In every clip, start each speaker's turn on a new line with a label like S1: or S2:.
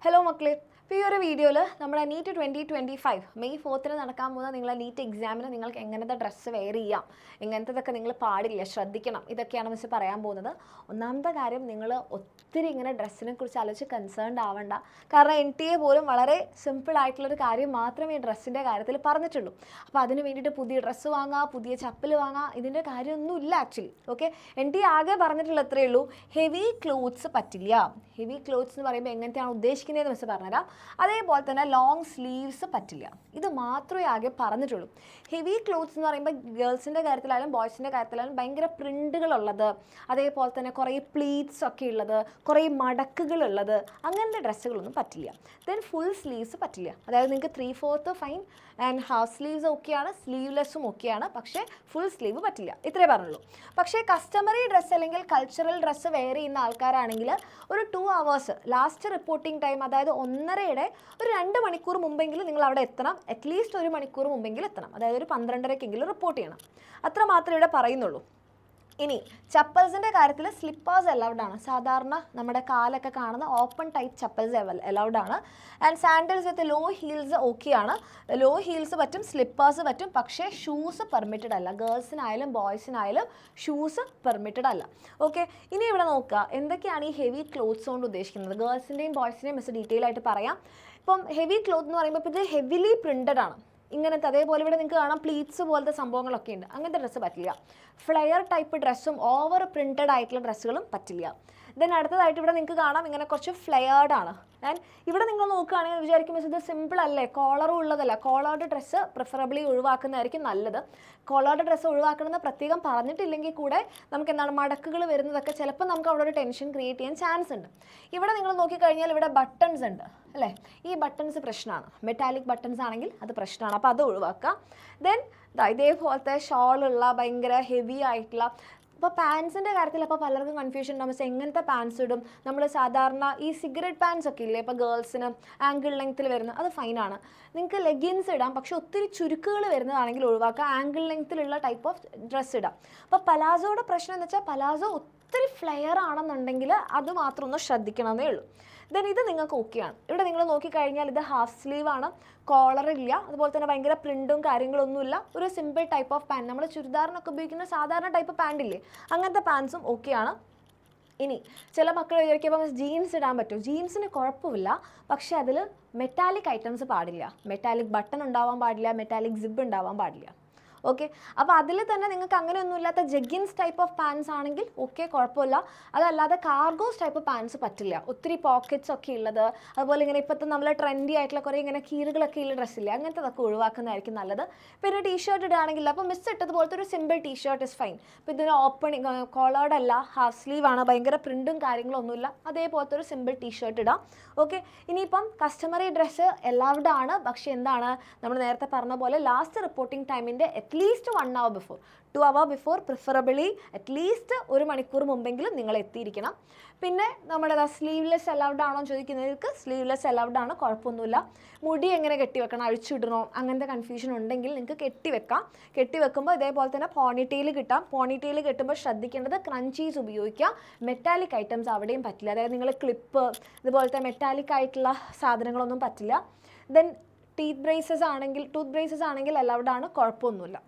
S1: Hello, Makle. ഇപ്പോൾ ഈ ഒരു വീഡിയോയിൽ നമ്മുടെ നീറ്റ് 2025 മെയ് 4 നടക്കാൻ പോകുന്ന നിങ്ങളെ നീറ്റ് എക്സാമിന് നിങ്ങൾക്ക് എങ്ങനത്തെ ഡ്രസ്സ് വെയർ ചെയ്യാം, എങ്ങനത്തതൊക്കെ നിങ്ങൾ പാടില്ല, ശ്രദ്ധിക്കണം, ഇതൊക്കെയാണ് മിസ് പറയാൻ പോകുന്നത്. ഒന്നാമത്തെ കാര്യം, നിങ്ങൾ ഒത്തിരി ഇങ്ങനെ ഡ്രസ്സിനെ കുറിച്ച് ആലോചിച്ച് കൺസേൺഡ് ആവണ്ട. കാരണം NTA പോലും വളരെ സിമ്പിൾ ആയിട്ടുള്ളൊരു കാര്യം മാത്രമേ ഈ ഡ്രസ്സിൻ്റെ കാര്യത്തിൽ പറഞ്ഞിട്ടുള്ളൂ. അപ്പോൾ അതിന് വേണ്ടിയിട്ട് പുതിയ ഡ്രസ്സ് വാങ്ങുക, പുതിയ ചപ്പൽ വാങ്ങുക, ഇതിൻ്റെ കാര്യമൊന്നുമില്ല ആക്ച്വലി. ഓക്കെ, NTA ആകെ പറഞ്ഞിട്ടുള്ള എത്രയേ ഉള്ളൂ, ഹെവി ക്ലോത്ത്സ് പറ്റില്ല. ഹെവി ക്ലോത്ത്സ് എന്ന് പറയുമ്പോൾ എങ്ങനത്തെയാണ് ഉദ്ദേശിക്കുന്നതെന്ന് മിസ് പറഞ്ഞുതരാം. അതേപോലെ തന്നെ ലോങ് സ്ലീവ്സ് പറ്റില്ല. ഇത് മാത്രമേ ആകെ പറഞ്ഞിട്ടുള്ളൂ. ഹെവി ക്ലോത്ത്സ് എന്ന് പറയുമ്പോൾ ഗേൾസിൻ്റെ കാര്യത്തിലായാലും ബോയ്സിൻ്റെ കാര്യത്തിലായാലും ഭയങ്കര പ്രിൻ്റുകളുള്ളത്, അതേപോലെ തന്നെ കുറേ പ്ലീറ്റ്സ് ഒക്കെ ഉള്ളത്, കുറേ മടക്കുകളുള്ളത്, അങ്ങനത്തെ ഡ്രസ്സുകളൊന്നും പറ്റില്ല. ദെൻ ഫുൾ സ്ലീവ്സ് പറ്റില്ല. അതായത് നിങ്ങൾക്ക് 3/4 ഫൈൻ ആൻഡ് ഹാഫ് സ്ലീവ്സ് ഓക്കെയാണ്, സ്ലീവ്ലെസ്സും ഓക്കെയാണ്, പക്ഷേ ഫുൾ സ്ലീവ് പറ്റില്ല. ഇത്രേ പറഞ്ഞുള്ളൂ. പക്ഷേ കസ്റ്റമറി ഡ്രസ്സ് അല്ലെങ്കിൽ കൾച്ചറൽ ഡ്രസ്സ് വെയർ ചെയ്യുന്ന ആൾക്കാരാണെങ്കിൽ ഒരു 2 hours ലാസ്റ്റ് റിപ്പോർട്ടിംഗ് ടൈം, അതായത് 1:30 ഒരു 2 മണിക്കൂർ മുമ്പെങ്കിലും നിങ്ങൾ അവിടെ എത്തണം. അറ്റ്ലീസ്റ്റ് 1 മണിക്കൂർ മുമ്പെങ്കിലും എത്തണം. അതായത് ഒരു 12:30 റിപ്പോർട്ട് ചെയ്യണം. അത്ര മാത്രമേ ഇവിടെ പറയുന്നുള്ളൂ. ഇനി ചപ്പൽസിൻ്റെ കാര്യത്തിൽ സ്ലിപ്പേഴ്സ് അലൗഡ് ആണ്. സാധാരണ നമ്മുടെ കാലൊക്കെ കാണുന്ന ഓപ്പൺ ടൈപ്പ് ചപ്പൽസ് അലൗഡ് ആണ്. And sandals with low heels ഓക്കെയാണ്. ലോ ഹീൽസ് പറ്റും, സ്ലിപ്പേഴ്സ് പറ്റും, പക്ഷേ ഷൂസ് പെർമിറ്റഡ് അല്ല. ഗേൾസിനായാലും ബോയ്സിനായാലും ഷൂസ് പെർമിറ്റഡ് അല്ല. ഓക്കെ, ഇനി ഇവിടെ നോക്കുക എന്തൊക്കെയാണ് ഈ ഹെവി ക്ലോത്ത്സ് കൊണ്ട് ഉദ്ദേശിക്കുന്നത്. ഗേൾസിൻ്റെയും ബോയ്സിൻ്റെയും മിസ് ഡീറ്റെയിൽ ആയിട്ട് പറയാം. ഇപ്പം ഹെവി ക്ലോത്ത് എന്ന് പറയുമ്പോൾ ഇപ്പോൾ ഇത് ഹെവിലി പ്രിൻറ്റഡ് ആണ്. ഇങ്ങനത്തെ അതേപോലെ ഇവിടെ നിങ്ങൾക്ക് കാണാം പ്ലീറ്റ്സ് പോലത്തെ സംഭവങ്ങളൊക്കെ ഉണ്ട്. അങ്ങനത്തെ ഡ്രസ്സ് പറ്റില്ല. ഫ്ലെയർ ടൈപ്പ് ഡ്രസ്സും ഓവർ പ്രിൻറ്റഡ് ആയിട്ടുള്ള ഡ്രസ്സുകളും പറ്റില്ല. ദെൻ അടുത്തതായിട്ട് ഇവിടെ നിങ്ങൾക്ക് കാണാം ഇങ്ങനെ കുറച്ച് ഫ്ലെയർഡ് ആണ്. ആൻഡ് ഇവിടെ നിങ്ങൾ നോക്കുകയാണെങ്കിൽ വിചാരിക്കും ഇത് സിമ്പിൾ അല്ലേ, കോളറും ഉള്ളതല്ല. കോളേർഡ് ഡ്രസ്സ് പ്രിഫറബിളി ഒഴിവാക്കുന്നതായിരിക്കും നല്ലത്. കോളേർഡ് ഡ്രസ്സ് ഒഴിവാക്കണമെന്ന് പ്രത്യേകം പറഞ്ഞിട്ടില്ലെങ്കിൽ കൂടെ നമുക്ക് എന്താണ് മടക്കുകൾ വരുന്നതൊക്കെ ചിലപ്പോൾ നമുക്ക് അവിടെ ഒരു ടെൻഷൻ ക്രിയേറ്റ് ചെയ്യാൻ ചാൻസ് ഉണ്ട്. ഇവിടെ നിങ്ങൾ നോക്കിക്കഴിഞ്ഞാൽ ഇവിടെ ബട്ടൺസ് ഉണ്ട് അല്ലേ, ഈ ബട്ടൺസ് പ്രശ്നമാണ്. മെറ്റാലിക് ബട്ടൺസ് ആണെങ്കിൽ അത് പ്രശ്നമാണ്, അപ്പോൾ അത് ഒഴിവാക്കുക. ദെൻ ഇതേപോലത്തെ ഷോളുള്ള ഭയങ്കര ഹെവി ആയിട്ടുള്ള, ഇപ്പോൾ പാൻസിൻ്റെ കാര്യത്തിൽ അപ്പോൾ പലർക്കും കൺഫ്യൂഷൻ ഉണ്ടാകുമ്പോൾ എങ്ങനത്തെ പാൻസ് ഇടും. നമ്മൾ സാധാരണ ഈ സിഗരറ്റ് പാൻസ് ഒക്കെ ഇല്ലേ, ഇപ്പോൾ ഗേൾസിന് ആംഗിൾ ലെങ്ത്തിൽ വരുന്ന അത് ഫൈനാണ്. നിങ്ങൾക്ക് ലെഗിൻസ് ഇടാം, പക്ഷേ ഒത്തിരി ചുരുക്കുകൾ വരുന്നതാണെങ്കിൽ ഒഴിവാക്കുക. ആംഗിൾ ലെങ്ത്തിലുള്ള ടൈപ്പ് ഓഫ് ഡ്രസ്സ് ഇടാം. അപ്പോൾ പലാസോയുടെ പ്രശ്നം എന്ന് വെച്ചാൽ പലാസോ ഒത്തിരി ഫ്ലെയർ ആണെന്നുണ്ടെങ്കിൽ അത് മാത്രം ഒന്ന് ശ്രദ്ധിക്കണമെന്നേ ഉള്ളൂ. ദെൻ ഇത് നിങ്ങൾക്ക് ഓക്കെയാണ്. ഇവിടെ നിങ്ങൾ നോക്കിക്കഴിഞ്ഞാൽ ഇത് ഹാഫ് സ്ലീവ് ആണ്, കോളറില്ല, അതുപോലെ തന്നെ ഭയങ്കര പ്രിൻറ്റും കാര്യങ്ങളൊന്നുമില്ല. ഒരു സിമ്പിൾ ടൈപ്പ് ഓഫ് പാൻറ്, നമ്മൾ ചുരിദാറിനൊക്കെ ഉപയോഗിക്കുന്ന സാധാരണ ടൈപ്പ് പാൻറ് ഇല്ലേ, അങ്ങനത്തെ പാൻസും ഓക്കെയാണ്. ഇനി ചില മക്കൾ വിചാരിക്കുമ്പോൾ ജീൻസ് ഇടാൻ പറ്റും. ജീൻസിന് കുഴപ്പമില്ല, പക്ഷേ അതിൽ മെറ്റാലിക് ഐറ്റംസ് പാടില്ല. മെറ്റാലിക് ബട്ടൺ ഉണ്ടാവാൻ പാടില്ല, മെറ്റാലിക് സിബ് ഉണ്ടാവാൻ പാടില്ല. ഓക്കെ, അപ്പോൾ അതിൽ തന്നെ നിങ്ങൾക്ക് അങ്ങനെയൊന്നും ഇല്ലാത്ത ജഗ്ഗിൻസ് ടൈപ്പ് ഓഫ് പാൻസ് ആണെങ്കിൽ ഓക്കെ, കുഴപ്പമില്ല. അതല്ലാതെ കാർഗോസ് ടൈപ്പ് പാൻസ് പറ്റില്ല. ഒത്തിരി പോക്കറ്റ്സ് ഒക്കെ ഉള്ളത്, അതുപോലെ ഇങ്ങനെ ഇപ്പോഴത്തെ നമ്മൾ ട്രെൻഡി ആയിട്ടുള്ള കുറേ ഇങ്ങനെ കീറുകളൊക്കെ ഉള്ള ഡ്രസ്സില്ലേ, അങ്ങനത്തതൊക്കെ ഒഴിവാക്കുന്നതായിരിക്കും നല്ലത്. പിന്നെ ടീഷർട്ട് ഇടുകയാണെങ്കിൽ അപ്പോൾ മിസ് ഇട്ടതുപോലത്തെ ഒരു സിമ്പിൾ ടീഷർട്ട് ഇസ് ഫൈൻ. ഇപ്പോൾ ഇതിന് ഓപ്പണിങ് കോളേർഡ് അല്ല, ഹാഫ് സ്ലീവ് ആണ്, ഭയങ്കര പ്രിൻറ്റും കാര്യങ്ങളൊന്നുമില്ല, അതേപോലത്തെ ഒരു സിമ്പിൾ ടീഷർട്ട് ഇടാം. ഓക്കെ, ഇനിയിപ്പം കസ്റ്റമറി ഡ്രസ്സ് എല്ലാവരുടെ ആണ്, പക്ഷേ എന്താണ് നമ്മൾ നേരത്തെ പറഞ്ഞ പോലെ ലാസ്റ്റ് റിപ്പോർട്ടിംഗ് ടൈമിൻ്റെ at least 1 hour before, 2 hour before, preferably at least 1 മണിക്കൂർ മുമ്പെങ്കിലും നിങ്ങൾ എത്തിയിരിക്കണം. പിന്നെ നമ്മുടെ സ്ലീവ്ലെസ് അലൗഡ് ആണോ ചോദിക്കുന്നവർക്ക് സ്ലീവ്ലെസ് അലൗഡ് ആണ്, കുഴപ്പമൊന്നുമില്ല. മുടി എങ്ങനെ കെട്ടിവെക്കണം, അഴിച്ചിടണോ, അങ്ങനത്തെ കൺഫ്യൂഷൻ ഉണ്ടെങ്കിൽ നിങ്ങൾക്ക് കെട്ടിവെക്കാം. കെട്ടിവെക്കുമ്പോൾ ഇതേപോലെ തന്നെ പോണിറ്റെയിൽ കിട്ടാം. പോണിറ്റെയിൽ കെട്ടുമ്പോൾ ശ്രദ്ധിക്കേണ്ടത് ക്രഞ്ചീസ് ഉപയോഗിക്കുക. മെറ്റാലിക് ഐറ്റംസ് അവിടെയും പറ്റില്ല. അതായത് നിങ്ങൾ ക്ലിപ്പ് ഇതുപോലത്തെ മെറ്റാലിക് ആയിട്ടുള്ള സാധനങ്ങളൊന്നും പറ്റില്ല. ദെൻ ടൂത്ത് ബ്രേസസ് ആണെങ്കിൽ അലൗഡ് ആണ്, കുഴപ്പമൊന്നുമില്ല.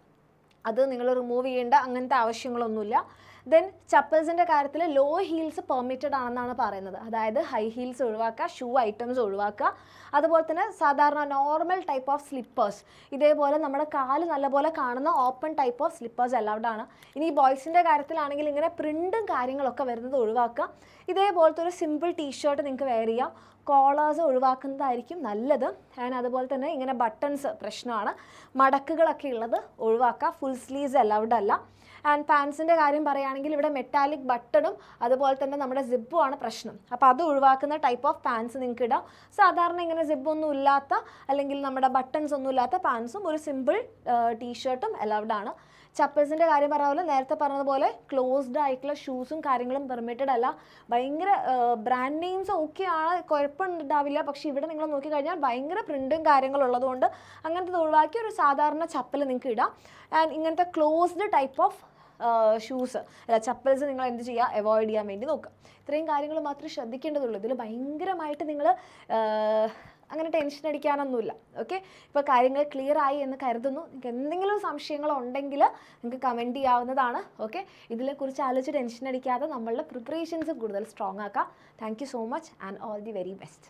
S1: അത് നിങ്ങൾ റിമൂവ് ചെയ്യേണ്ട അങ്ങനത്തെ ആവശ്യങ്ങളൊന്നുമില്ല. ദെൻ ചപ്പൽസിൻ്റെ കാര്യത്തിൽ ലോ ഹീൽസ് പെർമിറ്റഡ് ആണെന്നാണ് പറയുന്നത്. അതായത് ഹൈ ഹീൽസ് ഒഴിവാക്കുക, ഷൂ ഐറ്റംസ് ഒഴിവാക്കുക. അതുപോലെ തന്നെ സാധാരണ നോർമൽ ടൈപ്പ് ഓഫ് സ്ലിപ്പേഴ്സ്, ഇതേപോലെ നമ്മുടെ കാല് നല്ലപോലെ കാണുന്ന open type of slippers allowed ആണ്. ഇനി ബോയ്സിൻ്റെ കാര്യത്തിലാണെങ്കിൽ ഇങ്ങനെ പ്രിൻറ്റും കാര്യങ്ങളൊക്കെ വരുന്നത് ഒഴിവാക്കുക. ഇതേപോലത്തെ ഒരു സിമ്പിൾ ടീഷർട്ട് നിങ്ങൾക്ക് വെയർ ചെയ്യാം. കോളേഴ്സ് ഒഴിവാക്കുന്നതായിരിക്കും നല്ലത്. ആൻഡ് അതുപോലെ തന്നെ ഇങ്ങനെ ബട്ടൺസ് പ്രശ്നമാണ്, മടക്കുകളൊക്കെ ഉള്ളത് ഒഴിവാക്കുക. ഫുൾ സ്ലീവ്സ് അലൗഡ് അല്ല. ആൻഡ് പാൻസിൻ്റെ കാര്യം പറയുകയാണെങ്കിൽ ഇവിടെ മെറ്റാലിക് ബട്ടണും അതുപോലെ തന്നെ നമ്മുടെ സിബും ആണ് പ്രശ്നം. അപ്പോൾ അത് ഒഴിവാക്കുന്ന ടൈപ്പ് ഓഫ് പാൻസ് നിങ്ങൾക്ക് ഇടാം. സാധാരണ ഇങ്ങനെ സിബൊന്നും ഇല്ലാത്ത അല്ലെങ്കിൽ നമ്മുടെ ബട്ടൺസ് ഒന്നും ഇല്ലാത്ത പാൻസും ഒരു സിമ്പിൾ ടീഷർട്ടും അലൗഡ് ആണ്. ചപ്പൽസിൻ്റെ കാര്യം പറഞ്ഞ പോലെ നേരത്തെ പറഞ്ഞതുപോലെ ക്ലോസ്ഡ് ആയിട്ടുള്ള ഷൂസും കാര്യങ്ങളും പെർമിറ്റഡ് അല്ല. ഭയങ്കര ബ്രാൻഡ് നെയിംസ് ഓക്കെയാണ്, കുഴപ്പമുണ്ടാവില്ല. പക്ഷേ ഇവിടെ നിങ്ങൾ നോക്കിക്കഴിഞ്ഞാൽ ഭയങ്കര പ്രിൻറ്റും കാര്യങ്ങളുള്ളതുകൊണ്ട് അങ്ങനത്തെ ഒഴിവാക്കി ഒരു സാധാരണ ചപ്പൽ നിങ്ങൾക്ക് ഇടാം. ആൻഡ് ഇങ്ങനത്തെ ക്ലോസ്ഡ് ടൈപ്പ് ഓഫ് ഷൂസ് അല്ല ചപ്പൽസ് നിങ്ങൾ എന്ത് ചെയ്യുക, അവോയ്ഡ് ചെയ്യാൻ വേണ്ടി നോക്കുക. ഇത്രയും കാര്യങ്ങൾ മാത്രമേ ശ്രദ്ധിക്കേണ്ടതുള്ളൂ. ഇതിൽ ഭയങ്കരമായിട്ട് നിങ്ങൾ അങ്ങനെ ടെൻഷൻ അടിക്കാനൊന്നുമില്ല. ഓക്കെ, ഇപ്പോൾ കാര്യങ്ങൾ ക്ലിയർ ആയി എന്ന് കരുതുന്നു. നിങ്ങൾക്ക് എന്തെങ്കിലും സംശയങ്ങളുണ്ടെങ്കിൽ നിങ്ങൾക്ക് കമൻറ്റ് ചെയ്യാവുന്നതാണ്. ഓക്കെ, ഇതിനെക്കുറിച്ച് ആലോചിച്ച് ടെൻഷൻ അടിക്കാതെ നമ്മളുടെ പ്രിപ്പറേഷൻസ് കൂടുതൽ സ്ട്രോങ് ആക്കാം. Thank you so much and all the very best.